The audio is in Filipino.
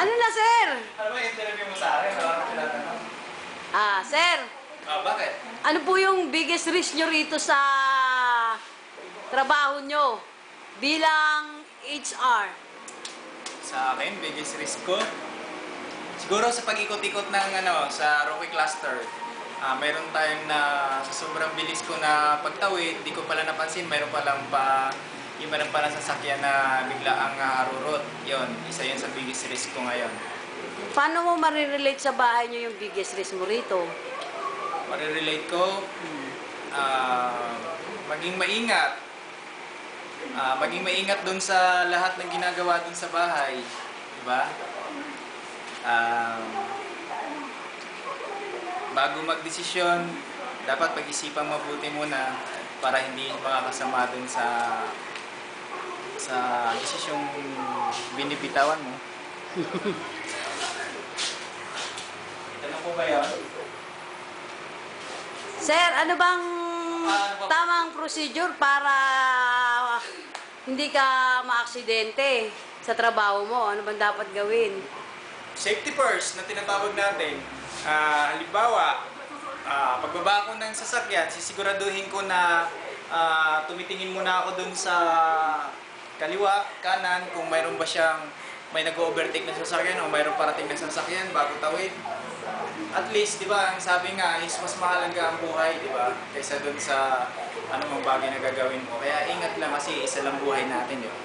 Ano na, sir? Ano ba yung interview mo sa akin? Wala ka tinatanong. Sir, Bakit? ano po yung biggest risk nyo rito sa trabaho nyo bilang HR? Sa akin, biggest risk ko? Siguro sa pag-ikot-ikot ng sa Rocky Cluster. Mayroon tayong na sa sobrang bilis ko na pagtawid, di ko pala napansin, mayroon palang meron pala sasakyan na bigla ang arurot. Yun, isa yun sa biggest risk ko ngayon. Paano mo marirelate sa bahay nyo yung biggest risk mo rito? Marirelate ko, maging maingat. Maging maingat dun sa lahat ng ginagawa dun sa bahay. Diba? Bago magdesisyon, dapat pag-isipan mabuti muna para hindi makakasama dun sa desisyong binibitawan mo. Tanong po ba yun? Sir, ano bang Ano ba? tamang procedure para hindi ka maaksidente sa trabaho mo? Ano bang dapat gawin? Safety first na tinatawag natin. Halimbawa, pagbaba ko ng sasakyan, sisiguraduhin ko na tumitingin muna ako dun sa kaliwa, kanan, kung mayroon ba siyang may nag-overtake na sasakyan o mayroon parating na sasakyan bago tawid. At least, di ba, ang sabi nga is mas mahalaga ang buhay, di ba, kaysa dun sa anumang bagay na gagawin mo. Kaya ingat lang kasi isa lang buhay natin, di ba?